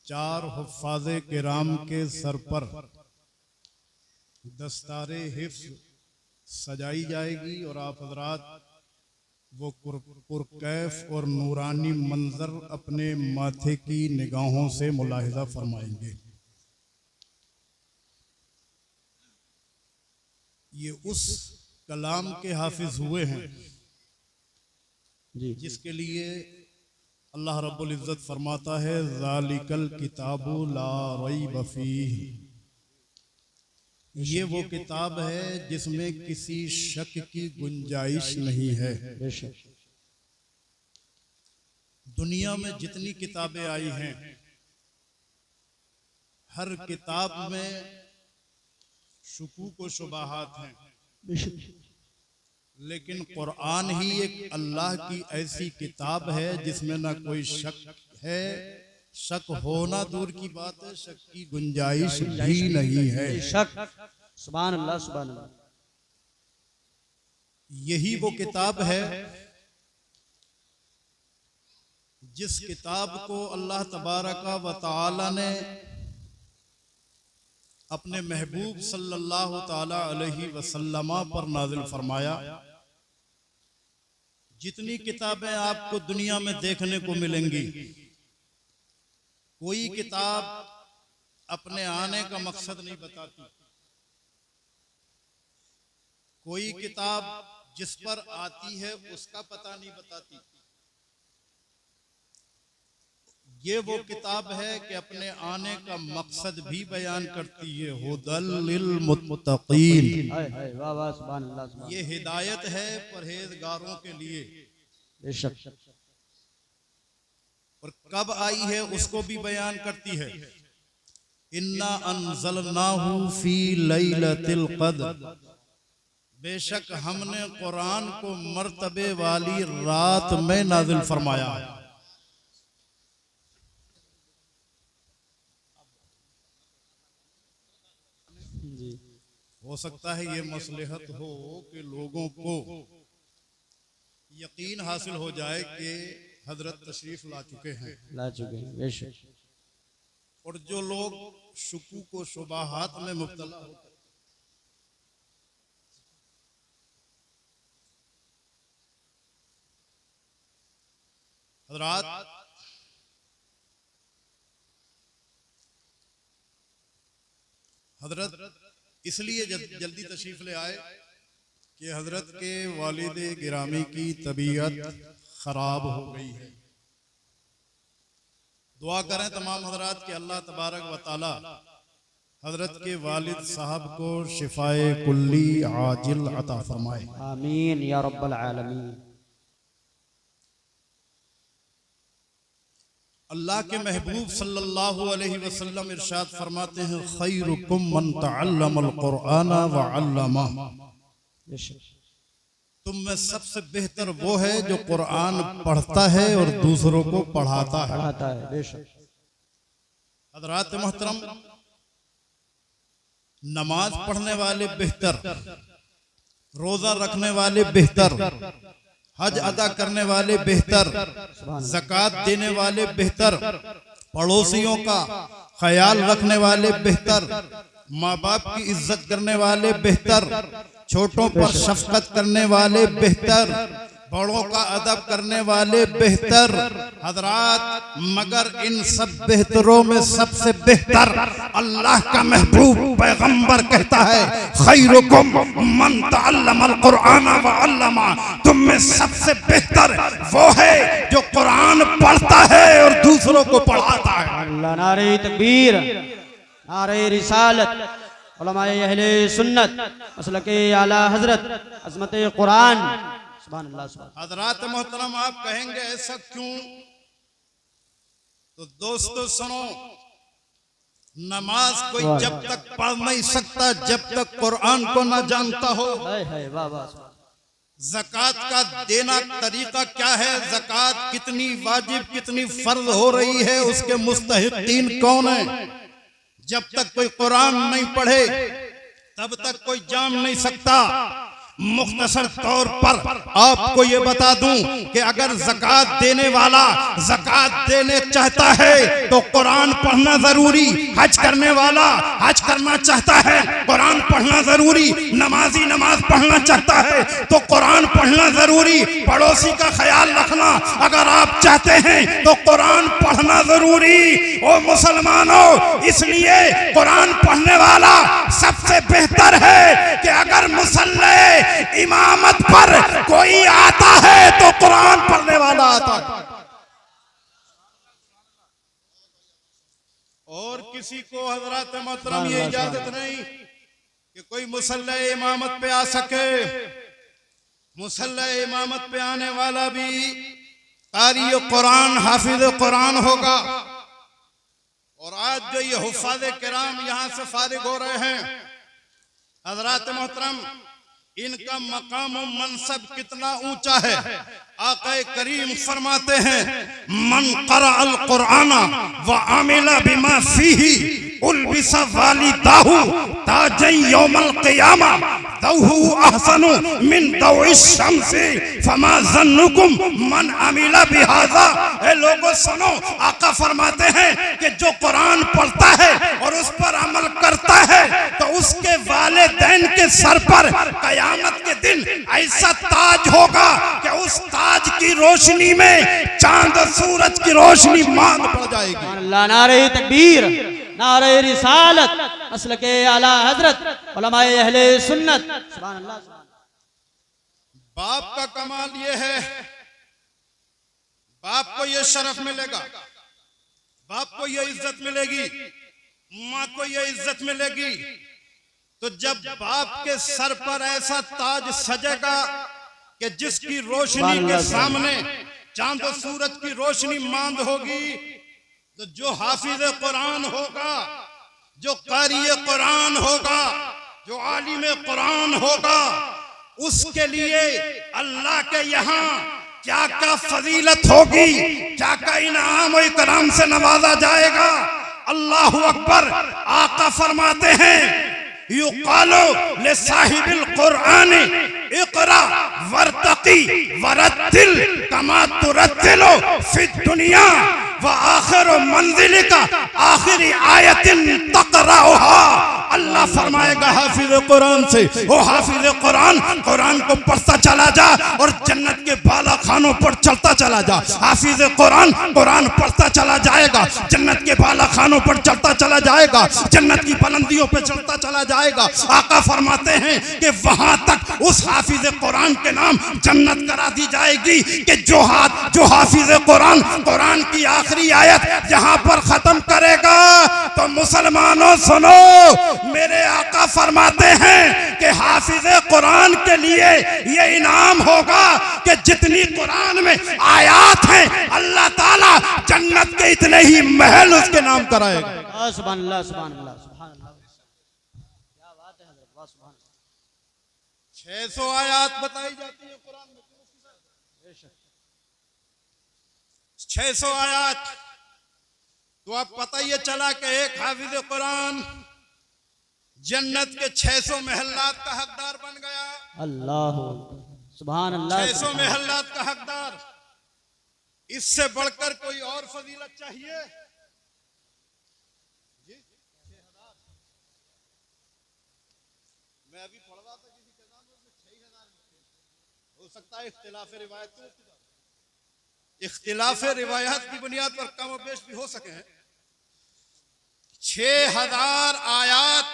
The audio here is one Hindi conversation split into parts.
चार हुफ़ाज़े किराम के सर पर दस्तारे हिफ्ज़ सजाई जाएगी और आप हज़रात वो पुरकैफ और नूरानी मंजर अपने माथे की निगाहों से मुलाहिज़ा फरमाएंगे। ये उस कलाम के हाफिज हुए हैं जिसके लिए अल्लाह रब्बुल इज़्ज़त फरमाता है ज़ालिकल किताबु ला रैब फीह। ये वो किताब है जिसमें किसी शक की गुंजाइश नहीं है। दुनिया में जितनी किताबें आई हैं हर किताब में शुकूक व शुबहात हैं, लेकिन कुरान ही एक अल्लाह की ऐसी किताब है जिसमें ना कोई शक है, शक होना दूर की बात है, शक की गुंजाइश भी नहीं है। सुभान अल्लाह सुभान अल्लाह। यही वो किताब है जिस किताब को अल्लाह तबारका व तआला ने अपने महबूब सल्लल्लाहु ताला अलैहि वसल्लम पर नाजिल फरमाया। जितनी किताबें आपको दुनिया में देखने को मिलेंगी, कोई किताब अपने आने का मकसद नहीं बताती, कोई किताब जिस पर आती है उसका पता नहीं बताती। ये वो किताब है कि अपने आने का मकसद भी बयान करती है, हुदल लिल मुत्तकीन। ये हिदायत है परहेजगारों के लिए। बेशक। और कब आई है उसको भी बयान करती है। इन्ना अनज़लनाहु फी लैलतिल क़द्र, बेशक हमने कुरान को मर्तबे वाली रात में नाजिल फरमाया। हो सकता है ये मसलहत हो कि लोगों को यकीन हासिल हो जाए कि हजरत तशरीफ ला चुके हैं। बेशक। और जो लोग शुकूक व शुबहात में मुब्तला होते हैं, हजरात हजरत इसलिए जल्दी तशरीफ ले आए कि हजरत के वालिद गिरामी की तबीयत खराब हो गई है। दुआ करें तमाम हजरात कि अल्लाह तबारक व ताला हजरत के वालिद साहब को शिफाए कुल्ली आजिल अता फरमाए। आमीन या रब्बल आलमीन। अल्लाह के महबूब सल्लल्लाहु अलैहि वसल्लम इरशाद फरमाते हैं खैरुकुम मन तअल्लमल कुरआन व अल्लमा। तुम में सबसे बेहतर वो है जो कुरान पढ़ता है और दूसरों को पढ़ाता है। बेशक। हज़रात मोहतरम, नमाज पढ़ने वाले बेहतर, रोजा रखने वाले बेहतर, हज अदा करने वाले बेहतर, ज़कात देने वाले बेहतर, पड़ोसियों का ख्याल रखने वाले बेहतर, माँ बाप की इज्जत करने वाले बेहतर, छोटों पर शफकत करने वाले बेहतर, बड़ों का अदब करने वाले बेहतर। हजरात, मगर इन सब बेहतरों में सबसे बेहतर अल्लाह का महबूब पैगंबर कहता है खैरुकुम मन तअल्लमल कुरआन व अल्लमा। तुम में सबसे बेहतर वो है जो कुरान पढ़ता है और दूसरों को पढ़ाता है। अल्लाह, नारे तकबीर, नारे रिसालत, उलमाए अहले सुन्नत, मसलके आला हजरत, अज़मत कुरान। सुभान अल्लाह सुभान। हजरात मोहतरम, आप कहेंगे ऐसा क्यों? तो दोस्तों सुनो, नमाज कोई जब तक पढ़ नहीं सकता जब तक कुरान को ना जानता हो। ज़कात का देना तरीका क्या है, ज़कात कितनी वाजिब कितनी फर्ज हो रही है, उसके मुस्तहिकीन कौन है, जब तक कोई कुरान नहीं पढ़े तब तक कोई जान नहीं सकता। मुख्तसर तौर पर आपको ये बता दूं कि अगर ज़कात देने वाला ज़कात देने चाहता है तो कुरान पढ़ना जरूरी, हज करने वाला हज करना चाहता है कुरान पढ़ना जरूरी, नमाजी नमाज पढ़ना चाहता है तो कुरान पढ़ना जरूरी, पड़ोसी का ख्याल रखना अगर आप चाहते हैं तो कुरान पढ़ना जरूरी। ओ मुसलमानों, इसलिए कुरान पढ़ने वाला सबसे बेहतर है कि अगर मुसल्ले इमामत पर कोई आता है तो कुरान पढ़ने वाला आता है। और किसी को हजरत मोहतरम ये इजाजत नहीं कि कोई मुसल्ले इमामत पे आ सके। मुसल्ले इमामत पे आने वाला भी कारी कुरान हाफिज कुरान होगा। और आज जो ये हुफ़ाज़ किराम यहाँ से फारिग हो रहे हैं, हज़रात मोहतरम, इनका मकाम और मनसब कितना ऊंचा है। आक़ा करीम फरमाते हैं, मन क़रा अल कुरान व आमिला बिमा फ़ीही उल्बिसा वालिदाहु ताजै यौमल क़ियामा दहु अहसनु मिन दौइ शम्सी फमा ज़न्नुकुम मन अमिला बिहाज़ा। ए लोगों सुनो, आका फरमाते हैं कि जो कुरान पढ़ता है और उस पर अमल करता है तो उसके वालिदैन के सर पर कयामत के दिन ऐसा ताज होगा कि उस ताज की रोशनी में चांद और सूरज की रोशनी मांग पड़ जाएगी। अल्लाह, नारे तकबीर, नारे रिसालत, मसलके आला हजरत उलमाए अहले सुन्नत। सुभान अल्लाह। बाप का कमाल ये है, बाप को ये शरफ मिलेगा, बाप को ये इज्जत मिलेगी, माँ को ये इज्जत मिलेगी तो जब बाप के सर पर ऐसा ताज सजेगा कि जिसकी रोशनी के सामने चांद और सूरज की रोशनी मांद होगी, तो जो हाफिज कुरान होगा, जो कारी कुरान होगा, जो आलिम कुरान होगा, उसके लिए अल्लाह के यहाँ क्या क्या फजीलत होगी, क्या क्या इनाम और इकराम से नवाजा जाएगा। अल्लाहु अकबर। आका फरमाते हैं, युकालो ले साहिबिल कुरान इक़रा वर्तकी वरत्तिल कमा तुरत्तिलो फिद दुनिया व आखिर मंजिल का आखिरी आयतिन तक़राउहा। अल्लाह फरमाएगा हाफिज कुरान से, ओ हाफिज कुरान, कुरान को पढ़ता चला जा और जन्नत के बाला खानों पर चलता चला जा। हाफिज कुरान कुरान पढ़ता चला जाएगा, जन्नत के बाला खानों पर चलता चला जाएगा, जन्नत की बुलंदियों पर चलता चला जाएगा। आका फरमाते हैं कि वहां तक उस हाफिज कुरान के नाम जन्नत करा दी जाएगी कि जो हाफिज कुरान कुरान की आखिरी आयत जहां पर खत्म करेगा तो मुसलमानों सुनो, मेरे आका फरमाते हैं कि हाफिज कुरान के लिए ये इनाम होगा कि जितनी कुरान में आयात हैं अल्लाह ताला जन्नत के इतने ही महल उसके नाम कराएगा। सुभान अल्लाह, सुभान अल्लाह, सुभान अल्लाह। क्या बात है हज़रत, वाह सुभान अल्लाह। 600 आयात बताई जाती है कुरान में, 600 आयात। तो अब पता ये चला कि एक हाफिज कुरान जन्नत के 600 महल्लात का हकदार बन गया। अल्लाह, सुभान अल्लाह। 600 महल्लात का हकदार, इससे बढ़कर कोई और फजीलत चाहिए? मैं अभी पढ़ रहा था किसी किताब में 6000 हो सकता है इख्तिलाफ रिवायात की बुनियाद पर कम और बेश भी हो सके हैं। 6000 आयात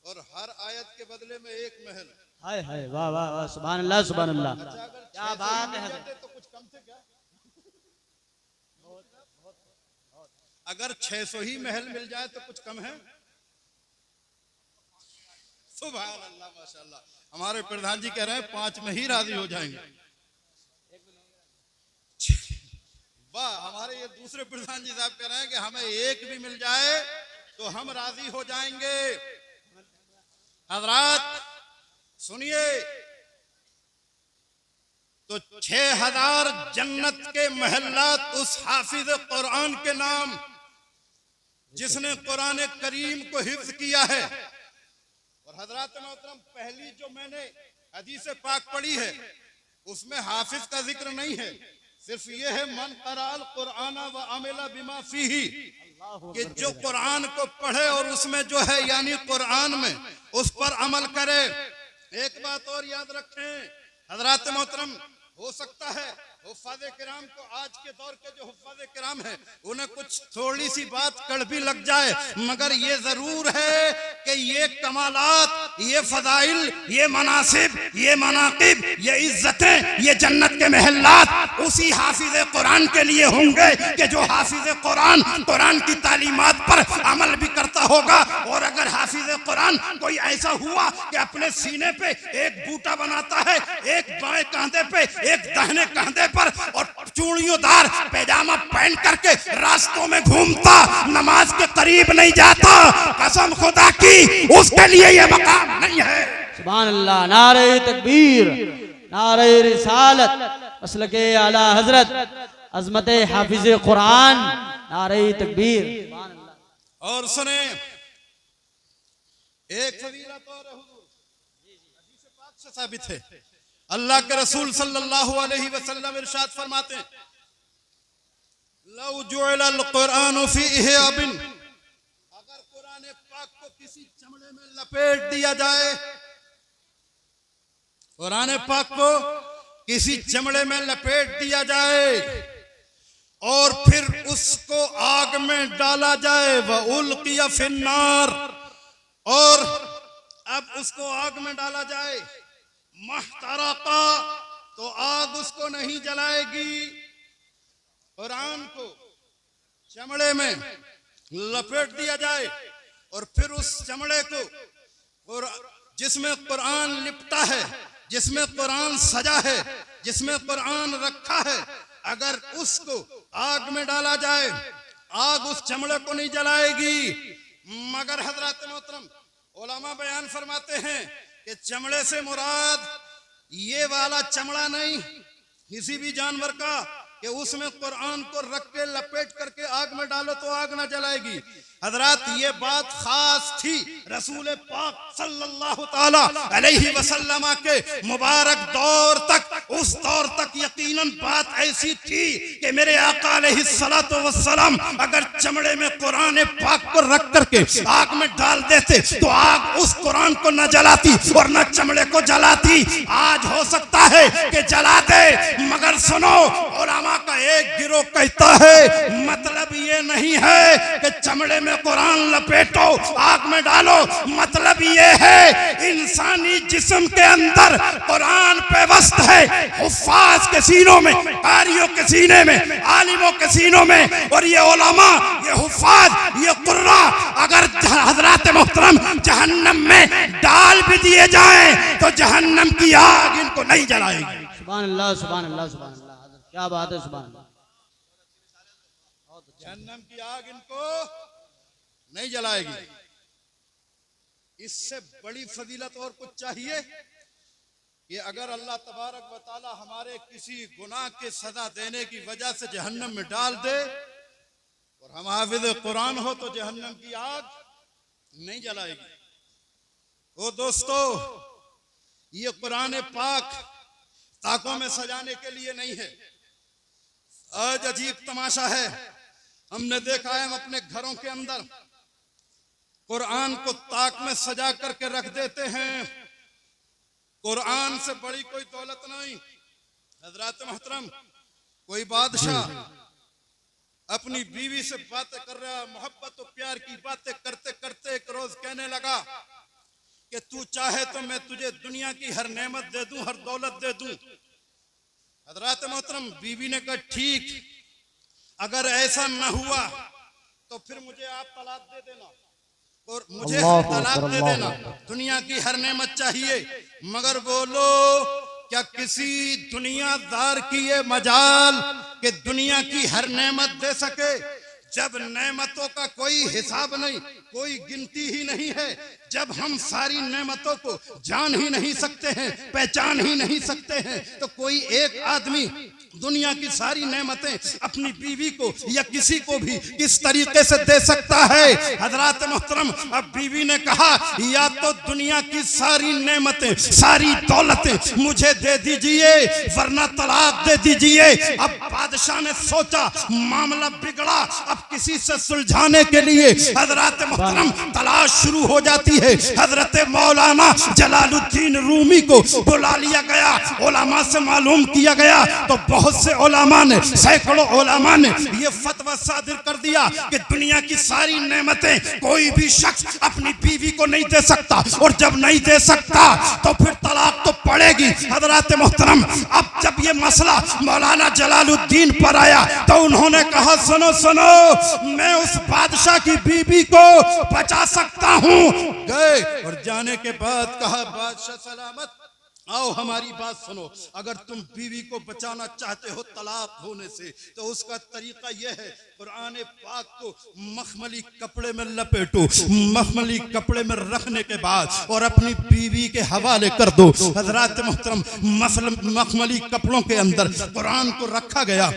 और हर आयत के बदले में एक महल। हाय हाय, वाह वाह वाह, सुभान अल्लाह, सुभान अल्लाह। क्या बात है तो कुछ कम से क्या, अगर 600 ही महल मिल जाए तो कुछ कम है? सुभान अल्लाह, माशाअल्लाह। हमारे प्रधान जी कह रहे हैं 5 में ही राजी हो जाएंगे। वाह, हमारे ये दूसरे प्रधान जी साहब कह रहे हैं कि हमें एक भी मिल जाए तो हम राजी हो जाएंगे। हजरात सुनिए, तो 6000 जन्नत के महल्लात उस हाफिज कुरान के नाम, जिसने कुरान करीम को हिफ्ज किया है, और हजरत मोहतरम पहली जो मैंने हदीस पाक पढ़ी है उसमें हाफिज का जिक्र नहीं है, सिर्फ ये है मन क़राअल कुरान व अमिला बिमा फीही, कि जो कुरान को पढ़े और उसमें जो है यानी कुरान में उस पर अमल करे। एक बात और याद रखें हजरत मोहतरम, हो सकता है हुफ़ाज़े किराम को आज के दौर के जो हुफ़ाज़े किराम है उन्हें कुछ थोड़ी सी बात कड़वी लग जाए, मगर ये जरूर है कि ये कमालात, ये फजाइल, ये मनासिब, ये मनाकिब, ये इज्जतें, ये जन्नत के महल्लात उसी हाफिज़े कुरान के लिए होंगे कि जो हाफिज़े कुरान कुरान की तालीमात पर अमल भी करता होगा। और अगर हाफिज़े कुरान कोई ऐसा हुआ कि अपने सीने पे एक बूटा बनाता है, एक बाएं कांधे पे, एक दाहिने कांधे पर, और चूड़ियोंदार पैजामा पहन करके रास्तों में घूमता, नमाज के करीब नहीं जाता, कसम खुदा की उसके लिए ये मकाम नहीं है। सुभान अल्लाह, नारे तकबीर, नारे रिसालत, मसलके आला हजरत, अजमत हाफिज कुरान, नारे तकबीर। और सुने एक फजीलत और हदीस पाक से साबित है, अल्लाह के रसूल सल्लल्लाहु अलैहि वसल्लम इरशाद फरमाते हैं, लौ जुअल कुरान फी इहयाबिन, अगर कुरान पाक को किसी चमड़े में लपेट दिया जाए, कुरान पाक को किसी चमड़े में लपेट दिया जाए और फिर उसको आग में डाला जाए, व उल्किया फिन्नार, और अब उसको आग में डाला जाए, महतरका, तो आग उसको नहीं जलाएगी। कुरान को चमड़े में लपेट दिया जाए और फिर उस चमड़े को जिसमें कुरान लिपटा है, जिसमें कुरान सजा है, जिसमें कुरान रखा है, अगर उसको आग में डाला जाए, आग उस चमड़े को नहीं जलाएगी। मगर हजरत मोहतरम उलमा बयान फरमाते हैं कि चमड़े से मुराद ये वाला चमड़ा नहीं, किसी भी जानवर का कि उसमें कुरान को रख के लपेट करके आग में डालो तो आग ना जलाएगी। हजरत ये बात खास थी रसूल पाक सल्लल्लाहु ताला अलैहि वसल्लम के मुबारक दौर तक, उस दौर तक यकीनन बात ऐसी थी कि मेरे आका अलैहि सलातो वस्सलाम अगर चमड़े में कुरान पाक को रख करके आग में डाल देते तो आग उस कुरान को न जलाती और न चमड़े को जलाती। आज हो सकता है कि जला दे, मगर सुनो उलमा का एक गिरोह कहता है मतलब ये नहीं है कि चमड़े में कुरान लपेटो आग में डालो, मतलब ये है इंसानी जिस्म के अंदर कुरान पेवस्त है, हुफ्फाज के सीनों में, कारियों के सीने में, आलिमों के सीनों में, और ये उलमा, ये हुफ्फाज, ये कुर्रा अगर हजरत मोहतरम जहन्नम में डाल भी दिए जाएं तो जहन्नम की आग इनको नहीं जलाएगी। सुभान अल्लाह, सुभान अल्लाह, सुभान अल्लाह, क्या बात है, सुभान अल्लाह। जहन्नम की आग इनको नहीं जलाएगी। इससे बड़ी फजीलत और कुछ चाहिए कि अगर अल्लाह तबारक व तआला हमारे किसी गुनाह के सजा देने की वजह से जहन्नम में डाल दे और हम हाफिज कुरान हो तो जहन्नम की आग नहीं जलाएगी। ओ दोस्तों, ये कुरान पाक ताकों में सजाने के लिए नहीं है। आज अजीब तमाशा है, हमने देखा है हम अपने घरों के अंदर कुरान को ताक में सजा करके रख देते हैं। कुरान से बड़ी कोई दौलत नहीं। हजरत मोहतरम, कोई बादशाह अपनी बीवी से बातें कर रहा, मोहब्बत और प्यार की बातें करते करते एक रोज कहने लगा कि तू चाहे तो मैं तुझे दुनिया की हर नेमत दे दूं, हर दौलत दे दूं। हजरत मोहतरम, बीवी ने कहा ठीक, अगर ऐसा न हुआ तो फिर मुझे आप तलाक दे देना और मुझे तलाक दे देना, दुनिया की हर नेमत चाहिए। मगर बोलो, क्या किसी दुनियादार की ये मजाल कि दुनिया की हर नेमत दे सके? जब नेमतों का कोई हिसाब नहीं, कोई गिनती ही नहीं है, जब हम सारी नेमतों को जान ही नहीं सकते हैं, पहचान ही नहीं सकते हैं, तो कोई एक आदमी दुनिया की सारी नेमतें अपनी बीवी को या किसी को भी किस तरीके से दे सकता है? हजरात मोहतरम, अब बीवी ने कहा या तो दुनिया की सारी नेमतें, सारी दौलतें मुझे दे दीजिए वरना तलाक दे दीजिए। अब बादशाह ने सोचा मामला बिगड़ा, अब किसी से सुलझाने के लिए हजरात मोहतरम तलाश शुरू हो जाती है। हजरत मौलाना जलालुद्दीन रूमी को बुला लिया गया, उलमा से मालूम किया गया तो बहुत से उलमा ने, सैकड़ों उलमा ने ये फतवा सादिर कर दिया कि दुनिया की सारी नेमतें कोई भी शख्स अपनी बीवी को नहीं दे सकता, और जब नहीं दे सकता तो फिर तलाक तो पड़ेगी। हजरात मोहतरम, अब जब ये मसला मौलाना जलालुद्दीन पर आया तो उन्होंने कहा सुनो सुनो, मैं उस बादशाह की बीवी को बचा सकता हूँ। गए और जाने के बाद कहा बादशाह सलामत, आओ हमारी बात सुनो, अगर तुम बीवी को बचाना चाहते हो तलाक होने से तो उसका तरीका यह है, कुरान पाक को मखमली कपड़े में लपेटो, मखमली कपड़े में रखने के बाद और अपनी बीवी के हवाले कर दो। हजरात मोहतरम, मखमली कपड़ों के अंदर कुरान को रखा गया,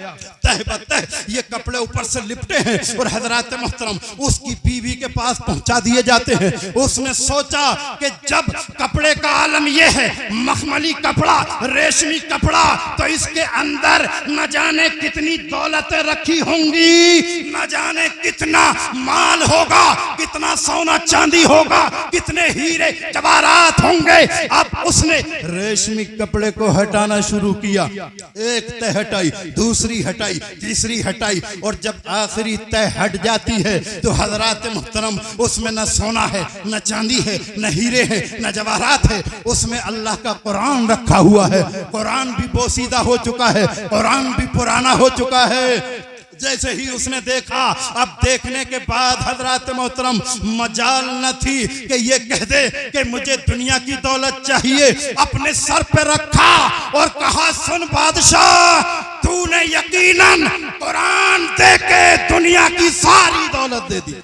तह बतह ये कपड़े ऊपर से लिपटे हैं और हजरात मोहतरम उसकी बीवी के पास पहुंचा दिए जाते हैं। उसने सोचा कि जब कपड़े का आलम यह है, मखमली कपड़ा, रेशमी कपड़ा, तो इसके अंदर न जाने कितनी दौलतें रखी होंगी, न जाने कितना माल होगा, कितना सोना चांदी होगा, कितने हीरे जवाहरात होंगे। अब उसने रेशमी कपड़े को हटाना शुरू किया, एक तह हटाई, दूसरी हटाई, तीसरी हटाई, और जब आखिरी तह हट जाती है तो हजरात मुहतरम उसमें न सोना है, न चांदी है, न हीरे हैं, न जवाहरात है, उसमें अल्लाह का कुरान रखा हुआ है। कुरान भी बोसीदा हो चुका है, कुरान भी पुराना हो चुका है। जैसे ही उसने देखा, अब देखने के बाद हजरात मोहतरम मजाल न थी कि ये कह दे कि मुझे दुनिया की दौलत चाहिए। अपने सर पे रखा और कहा सुन बादशाह, तूने यकीनन कुरान दे के दुनिया की सारी दौलत दे दी।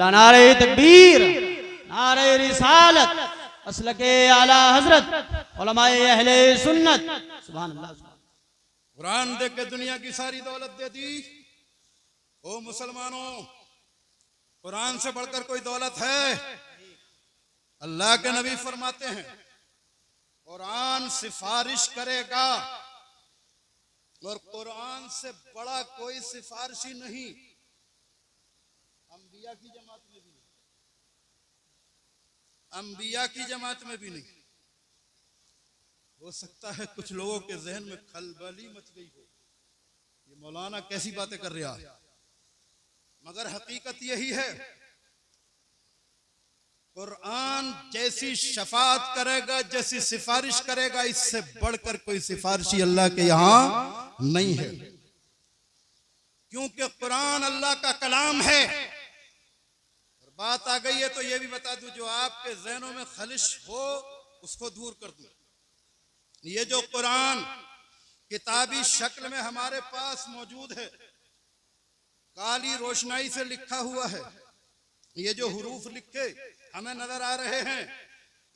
नारे तकबीर, नारे रिसालत, असलके आला हजरत उलमाए अहले सुन्नत, सुभान अल्लाह। कुरान दे के दुनिया की सारी दौलत दे दी। ओ मुसलमानों, कुरान से बढ़कर कोई दौलत है? अल्लाह के नबी फरमाते हैं कुरान सिफारिश करेगा और कुरान से बड़ा कोई सिफारिशी नहीं। अंबिया की जमात में भी नहीं, अंबिया की जमात में भी नहीं। हो सकता है कुछ लोगों के जहन में खलबली मच गई हो, ये मौलाना कैसी बातें कर रहा है, मगर हकीकत यही है, कुरान जैसी शफात करेगा, जैसी सिफारिश करेगा, इससे बढ़कर कोई सिफारिशी अल्लाह के यहां नहीं है। क्योंकि कुरान अल्लाह का कलाम है। और बात आ गई है तो यह भी बता दूं, जो आपके जहनों में खलिश हो उसको दूर कर दूं। ये जो कुरान किताबी शक्ल में हमारे पास मौजूद है, काली रोशनाई से लिखा हुआ है, ये जो हुरूफ लिखे हमें नजर आ रहे हैं,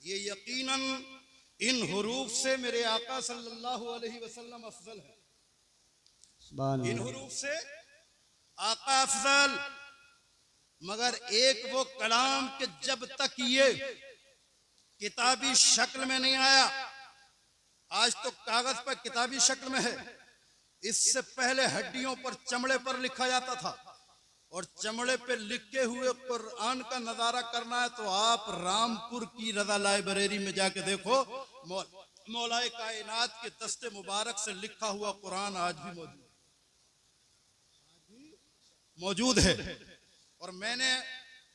ये यकीनन इन हुरूफ से मेरे आका सल्लल्लाहु अलैहि वसल्लम अफजल है। इन हुरूफ से आका अफजल। मगर एक वो कलाम के जब तक ये किताबी शक्ल में नहीं आया, आज तो कागज पर किताबी शक्ल में है, इससे पहले हड्डियों पर, चमड़े पर लिखा जाता था। और चमड़े पे लिखे हुए कुरान का नजारा करना है तो आप रामपुर की रजा लाइब्रेरी में जाके देखो, मौलाए कायनात के दस्ते मुबारक से लिखा हुआ कुरान आज भी मौजूद है। और मैंने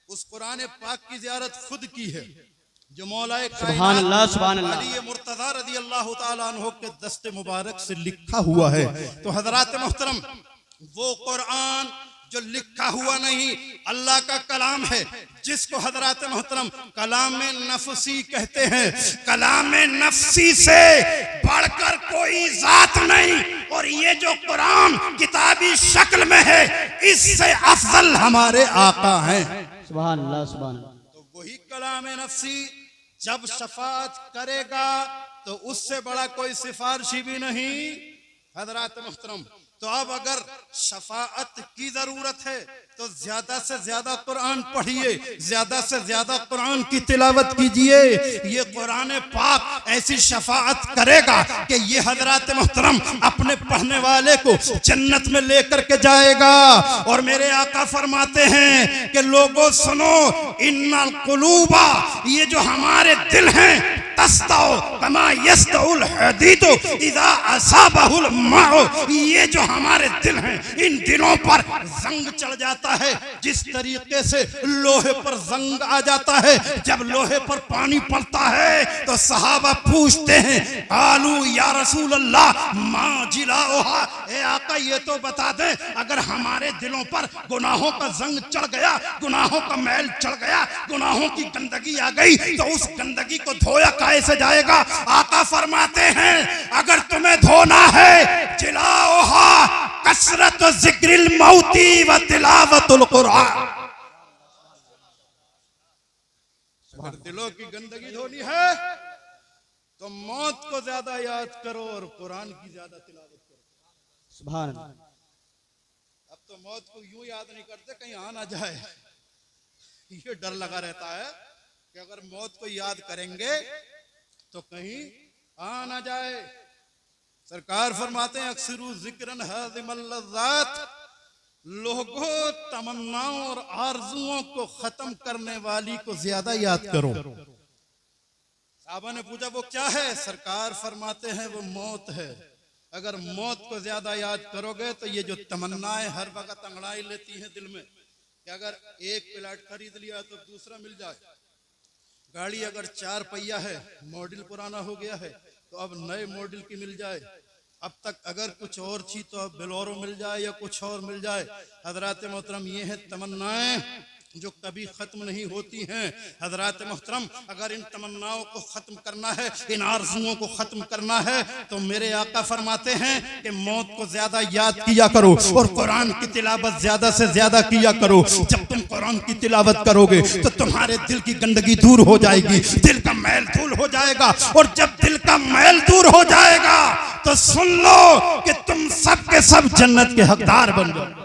उस कुरान पाक की ज़ियारत खुद की है, जो मौलाए कायनात मुर्तज़ा रज़ी अल्लाह तआला अन्हु के दस्ते मुबारक से लिखा हुआ है। तो हजरात मोहतरम, वो कुरान जो लिखा हुआ नहीं, अल्लाह का कलाम है, जिसको हजरात मोहतरम कलाम नफसी कहते हैं। कलाम नफसी से बढ़कर कोई जात नहीं। और ये जो कुरान किताबी शक्ल में है, इससे अफजल हमारे आका हैं। सुभान अल्लाह, सुभान अल्लाह। तो वही कलाम नफसी जब शफात करेगा तो उससे बड़ा कोई सिफारिशी भी नहीं हजरात मुहतरम, तो अब अगर शफाअत की जरूरत है तो ज्यादा से ज्यादा कुरान पढ़िए, ज्यादा से ज्यादा कुरान की तिलावत कीजिए। ये कुरान पाक ऐसी शफाअत करेगा कि ये हजरात मुहतरम अपने पढ़ने वाले को जन्नत में लेकर के जाएगा। और मेरे आका फरमाते हैं कि लोगों सुनो, इन्नल कुलूबा, ये जो हमारे दिल हैं, तस्ताओ कमा यस्तउल हदीदो इज़ा असाबहुल माओ, ये जो हमारे दिल हैं, इन दिलों पर जंग चढ़ जाता है जिस तरीके से लोहे पर जंग आ जाता है। जब लोहे पर पानी पड़ता है तो सहाबा पूछते हैं, आलू या रसूल अल्लाह मा जिलाओहा, ए आका ये तो बता दे, अगर हमारे दिलों पर गुनाहों का जंग चढ़ गया, गुनाहों का मैल चढ़ गया, गुनाहों की गंदगी आ गई, तो उस गंदगी को धोया कैसे जाएगा? आका फरमाते हैं, अगर तुम्हें धोना है, जिलाओहा कसरत जिक्रिल मौती व तिलावतुल कुरान। अगर दिलों की गंदगी धोनी है तो मौत को ज्यादा याद करो और कुरान की ज्यादा तिलावत करो। सुभान अल्लाह। अब तो मौत को यूं याद नहीं करते कहीं आ ना जाए, ये डर लगा रहता है कि अगर मौत को याद करेंगे तो कहीं आ ना जाए। सरकार फरमाते हैं, अक्सरू जिक्रन हादिमल लज़्ज़ात, लोगों तमन्नाओं और आरजुओं को खत्म करने वाली को ज्यादा याद करो। साहबा ने पूछा वो क्या है? सरकार फरमाते हैं वो मौत है। अगर मौत को ज्यादा याद करोगे तो ये जो तमन्नाएं हर वक्त अंगड़ाई लेती हैं दिल में कि अगर एक प्लाट खरीद लिया तो दूसरा मिल जाए, गाड़ी अगर 4 पहिया है, मॉडल पुराना हो गया है तो अब नए मॉडल की मिल जाए, अब तक अगर कुछ और थी तो अब बोलेरो मिल जाए या कुछ और मिल जाए। हजरात मोहतरम, ये है तमन्नाएं जो कभी खत्म नहीं होती हैं। हजरात मोहतरम, अगर इन तमन्नाओं को खत्म करना है, इन आरज़ुओं को खत्म करना है, तो मेरे आका फरमाते हैं कि मौत को ज्यादा याद किया करो और कुरान की तिलावत ज्यादा से ज्यादा किया करो। जब तुम कुरान की तिलावत करोगे तो तुम्हारे दिल की गंदगी दूर हो जाएगी, दिल का मैल धूल हो जाएगा। और जब दिल का मैल दूर हो जाएगा तो सुन लो कि तुम सब के सब जन्नत के हकदार बन जाओ।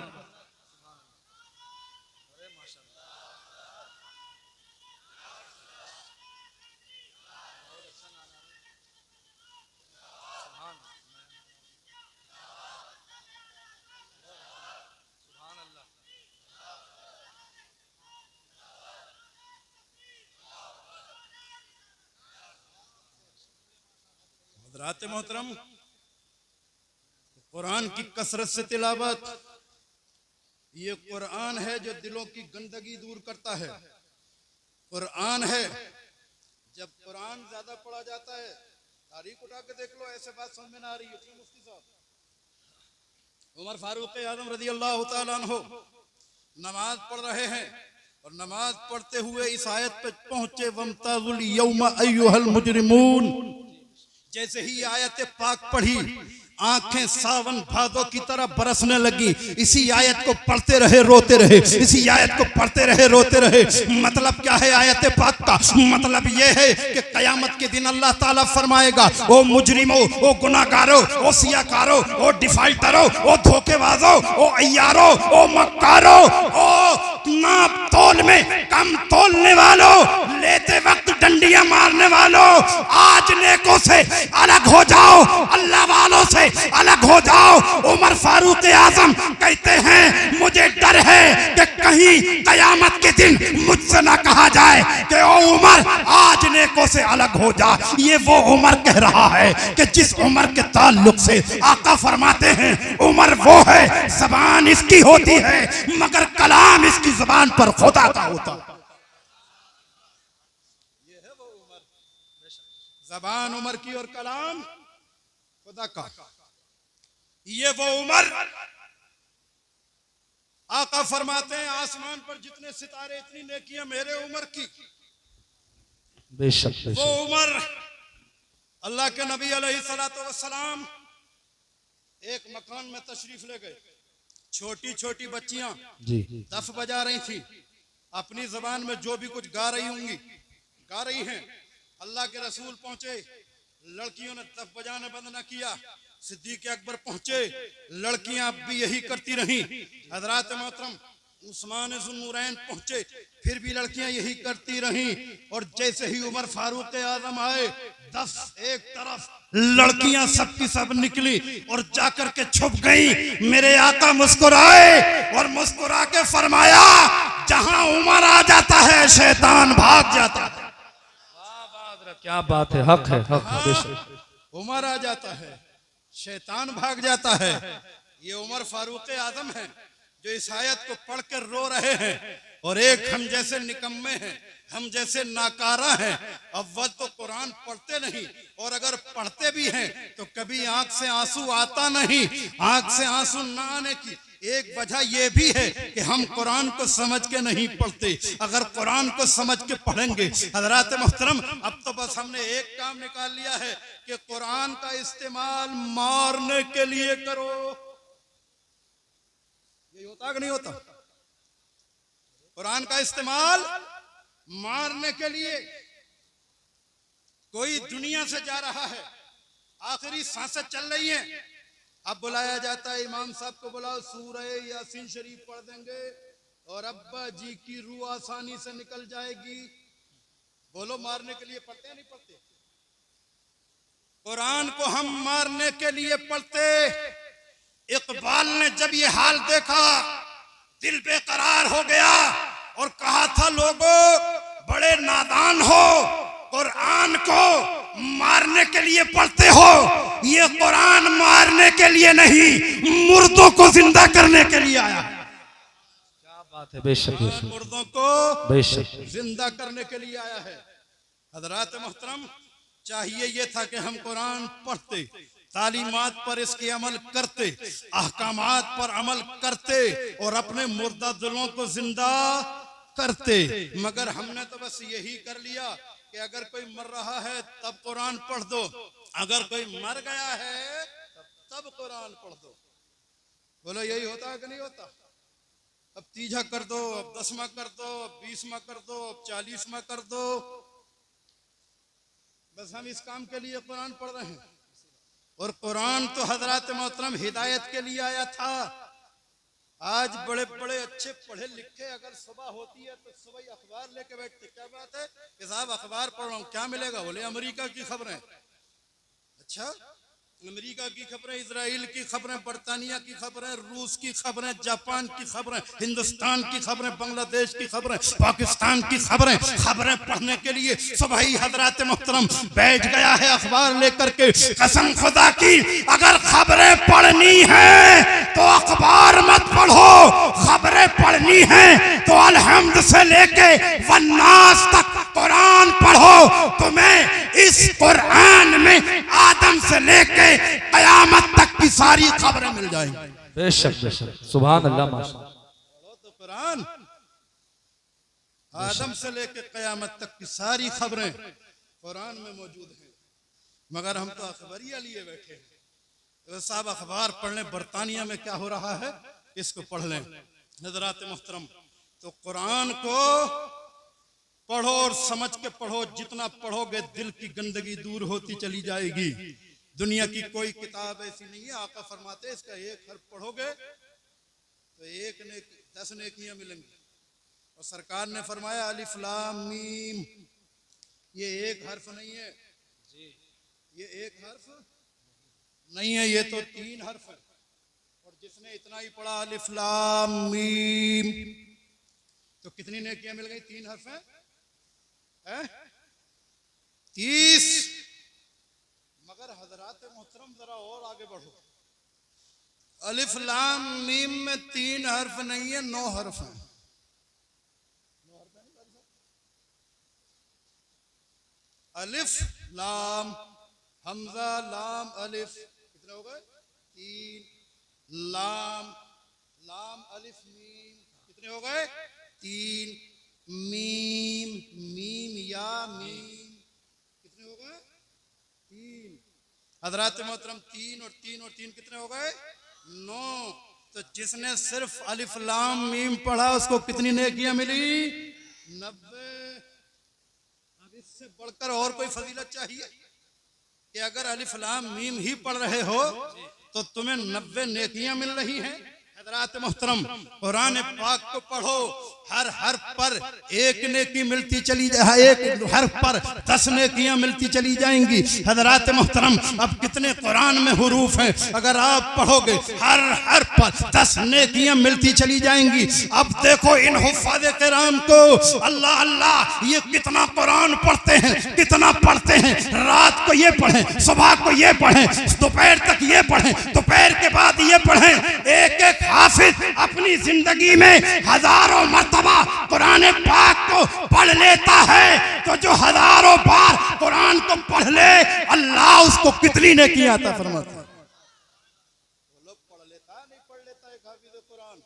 हज़रात मोहतरम, कुरान की कसरत से तिलावत, ये कुरान है जो दिलों की गंदगी दूर करता है। कुरान है, जब कुरान ज्यादा पढ़ा जाता है, तारीख उठा के देख लो, ऐसे बात समझ में ना आ रही है। मुफ्ती साहब उमर फारूक आजम रज़ी अल्लाह तआला अन्हु नमाज पढ़ रहे हैं और नमाज पढ़ते हुए इस आयत पे पहुंचे, वमताजुल यौमा अय्युहल मुजरिमून। जैसे ही आयत पाक पढ़ी, आंखें सावन भादों की तरह बरसने लगी। इसी आयत को पढ़ते रहे, रोते रहे, इसी आयत को पढ़ते रहे, रोते रहे। मतलब क्या है आयत पाक का? मतलब यह है कि कयामत के दिन अल्लाह ताला फरमाएगा, ओ मुजरिमो, ओ गुनाहगारो, ओ सियाकारो, ओ डिफाल्टरो, ओ धोखेबाजो, ओ अय्यारो, ओ मक्कारो, ओ नाप तोल में कम तोलने वालों, लेते वक्त डंडियां मारने वालों, आज नेकों से अलग हो जाओ, अल्लाह वालों से अलग हो जाओ। उमर फारूक आजम कहते हैं, मुझे डर है कि कहीं कयामत के दिन मुझसे ना कहा जाए कि ओ उमर आज नेकों से अलग हो जा। ये वो उमर कह रहा है कि जिस उमर के ताल्लुक से आका फरमाते हैं, उमर वो है, जबान इसकी होती है मगर कलाम इसकी जबान पर खुदा का होता। ये है वो उमर, जबान उमर की और कलाम खुदा का। ये वो उमर, आका फरमाते हैं, आसमान पर जितने सितारे इतनी नेकियां मेरे उमर की। बेशक वो उमर, अल्लाह के नबी अलैहिस्सलातु वस्सलाम एक मकान में तशरीफ ले गए। छोटी छोटी बच्चियां जी दफ बजा रही थी, अपनी जबान में जो भी कुछ गा रही होंगी गा रही हैं। अल्लाह के रसूल पहुंचे, लड़कियों ने दफ बजाने बंद न किया, सिद्दीक अकबर पहुंचे, लड़कियां भी यही करती रहीं। हजरात मोहतरम उस्मान ज़ुन्नूरैन पहुंचे, फिर भी लड़कियां यही करती रहीं। और जैसे ही उमर फारूक आजम आए, 10 एक तरफ लड़कियां सब की सब निकली और जाकर के छुप गईं। मेरे आका मुस्कुराए और मुस्कुरा के फरमाया, जहां उमर आ जाता है शैतान भाग जाता है। क्या बात है, हक है, हक है, बेशक। उमर आ जाता है शैतान भाग जाता है। ये उमर फारूक आजम है जो इस आयत को पढ़कर रो रहे हैं। और एक हम जैसे निकम्मे हैं, हम जैसे नाकारा हैं। अव्वल तो कुरान पढ़ते नहीं, और अगर पढ़ते भी हैं तो कभी आंख से आंसू आता नहीं। आंख से आंसू ना आने की एक वजह यह भी है कि हम कुरान को समझ के नहीं पढ़ते। अगर कुरान को समझ के पढ़ेंगे, हजरात मोहतरम, अब तो बस हमने एक काम निकाल लिया है कि कुरान का इस्तेमाल मारने के लिए करो। ये होता कि नहीं होता? कुरान का इस्तेमाल मारने के लिए। कोई दुनिया से जा रहा है, आखिरी सांसें चल रही हैं, अब बुलाया जाता है, इमाम साहब को बुलाओ, सूरह यासीन शरीफ पढ़ देंगे और अब्बा जी की रूह आसानी से निकल जाएगी। बोलो, मारने के लिए पढ़ते हैं नहीं पढ़ते? कुरान को हम मारने के लिए पढ़ते। इकबाल ने जब ये हाल देखा, दिल बेकरार हो गया और कहा था, लोगों बड़े नादान हो, कुरान को मारने के लिए पढ़ते हो। ये कुरान मारने के लिए नहीं, मुर्दों को जिंदा करने के लिए आया है। क्या बात है, बेशक, मुर्दों को बेशक जिंदा करने के लिए आया है। हजरात मोहतरम, चाहिए ये था कि हम कुरान पढ़ते, तालीमात पर इसके अमल करते, अहकामात पर अमल करते और अपने मुर्दा दिलों को जिंदा करते। मगर हमने तो बस यही कर लिया कि अगर कोई मर रहा है तब कुरान पढ़ दो, अगर कोई मर गया है तब कुरान पढ़ दो। बोलो, यही होता है कि नहीं होता? अब 30वां कर दो, अब 10वां कर दो, अब 20वां कर दो, अब 40वां कर दो। बस हम इस काम के लिए कुरान पढ़ रहे हैं। और कुरान तो हजरात मोहतरम हिदायत के लिए आया था। आज बड़े बड़े अच्छे पढ़े लिखे अगर सुबह होती है तो सुबह अखबार लेके बैठते, क्या बात है कि साहब अखबार पढ़ रहा हूँ, क्या मिलेगा? बोले अमेरिका की खबरें। अच्छा, अमेरिका की खबरें, इजराइल की खबरें, बरतानिया की खबरें, रूस की खबरें, जापान की खबरें, हिंदुस्तान की खबरें, बांग्लादेश की खबरें, पाकिस्तान की खबरें। खबरें पढ़ने के लिए सुबह ही हजरात मोहतरम बैठ गया है अखबार लेकर के। कसम खुदा की, अगर खबरें पढ़नी है तो अखबार मत पढ़ो, खबरें पढ़नी है तो अलहम्द से लेके वन्नास तक कुरान पढ़ो। तुम्हें इस कुरान में आदम से लेके कयामत तक की सारी खबरें मिल जाएंगी। बेशक, बेशक, सुभान अल्लाह, माशाअल्लाह। तो कुरान आदम से लेके कयामत तक की सारी खबरें कुरान में मौजूद हैं। मगर हम तो अखबारिया लिए बैठे हैं। तो साहब अखबार पढ़ने, बरतानिया में क्या हो रहा है इसको पढ़ लें। हज़रात मोहतरम, तो कुरान को पढ़ो और समझ के पढ़ो। जितना पढ़ोगे दिल की गंदगी दूर होती चली जाएगी। दुनिया की कोई किताब ऐसी नहीं है, आका फरमाते इसका एक हर्फ पढ़ोगे तो 10 नेकियां मिलेंगी। और सरकार ने फरमाया अलिफ लाम मीम, ये एक हर्फ नहीं है, ये एक हर्फ नहीं है, ये तो 3 हर्फ है। और जिसने इतना ही पढ़ा अलिफ लाम मीम, तो कितनी नेकियां मिल गई? 3 हर्फ है 30। मगर हजरात मोहतरम जरा और आगे बढ़ो। अलिफ लाम मीम में 3 हर्फ नहीं है, 9 हर्फ है। अलिफ लाम हमजा लाम अलिफ, कितने हो गए? 3। लाम लाम अलिफ मीम, कितने हो गए? 3। मीम मीम या मीम, कितने हो गए? 3। हजरात मोहतरम 3 और 3 और 3 कितने हो गए? 9। तो जिसने सिर्फ अलिफ लाम मीम पढ़ा उसको कितनी नेकियां मिली? 90। अब इससे बढ़कर और कोई फजीलत चाहिए? कि अगर अलिफ लाम मीम ही पढ़ रहे हो तो तुम्हें 90 नेकियां मिल रही हैं। हजरात मोहतरम, कुरान पाक को पढ़ो, हर हर्फ पर एक नेकी मिलती चली जाए, एक हर्फ पर 10 नेकियां मिलती चली जाएंगी। हजरात मोहतरम, अब कितने कुरान में हुरूफ हैं, अगर आप पढ़ोगे हर हर्फ पर 10 नेकियां मिलती चली जाएंगी। अब देखो इन हुफ़ाज़ किराम को, अल्लाह अल्लाह, ये कितना कुरान पढ़ते हैं, कितना पढ़ते हैं। रात को ये पढ़ें, सुबह को ये पढ़ें, दोपहर तक ये पढ़ें, दोपहर के बाद ये पढ़ें। एक एक हाफिज अपनी जिंदगी में हजारों मरतबा कुरान पाक को पढ़ लेता है, तो जो हजारों बार कुरान को पढ़ ले, अल्लाह उसको कितनी नेकी आता फरमाता है। वो लोग पढ़ लेता है, नहीं पढ़ लेता एक हाफिज कुरान।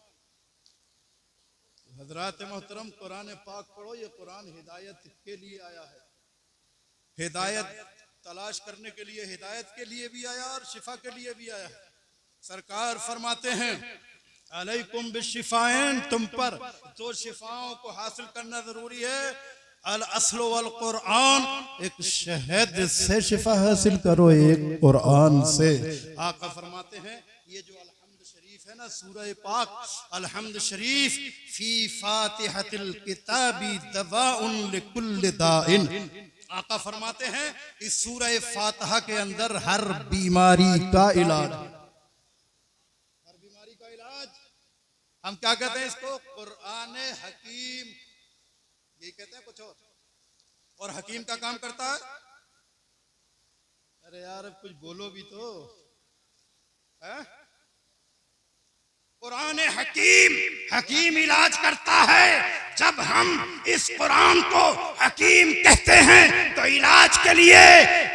हजरात मोहतरम, कुरान पाक पढ़ो, ये कुरान हिदायत के लिए आया है, हिदायत तलाश करने के लिए, हिदायत के लिए भी आया और शिफा के लिए भी आया है। सरकार फरमाते हैं अलैकुम बिशिफाइन, तुम पर 2 शिफाओं को हासिल करना जरूरी है। अल अस्ल वल कुरान, एक शहद से शिफा हासिल करो, एक कुरान से। आका फरमाते हैं ये जो अलहम्द शरीफ है ना, सूरह पाक अलहम्द शरीफ, फी फातिहतिल किताबी दवाउन लिकुल्लि दाइन। आका फरमाते हैं इस सूरह फातिहा के अंदर हर बीमारी का इलाज, हम क्या कहते हैं इसको, कुरान हकीम, यही कहते हैं कुछ और हकीम का काम करता है। अरे यार कुछ बोलो भी तो है? कुरान हकीम, हकीम इलाज करता है। जब हम इस कुरान को हकीम कहते हैं तो इलाज के लिए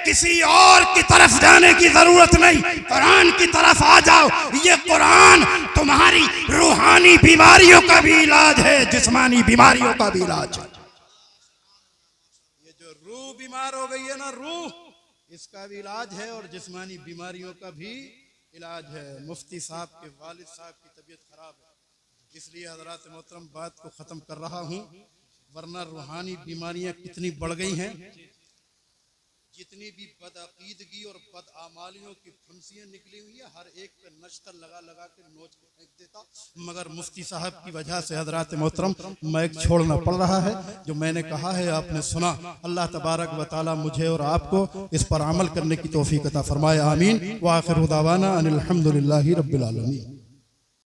किसी और की तरफ जाने की जरूरत नहीं, कुरान की तरफ आ जाओ। ये कुरान तुम्हारी रूहानी बीमारियों का भी इलाज है, जिस्मानी बीमारियों का भी इलाज है। ये जो रूह बीमार हो गई है ना, रूह, इसका भी इलाज है और जिस्मानी बीमारियों का भी इलाज है। मुफ्ती साहब के वालिद साहब की तबीयत खराब है, इसलिए हजरात मोहतरम बात को ख़त्म कर रहा हूँ, वरना रूहानी बीमारियाँ कितनी बढ़ गई हैं। जितनी भी बदअकीदगी और बदआमालियों की फुंसियाँ निकली हुई है, हर एक पे नश्तर लगा लगा के नोच के फेंक देता, मगर मुफ्ती साहब की वजह से हजरात मोहतरम मैक छोड़ना पड़ रहा है। जो मैंने कहा है आपने सुना, अल्लाह तबारक व तआला मुझे और आपको इस पर अमल करने की तौफीक अता फरमाए, आमीन। व आखिर दावाना अनिल हम्दुलिल्लाहि रब्बिल आलमीन।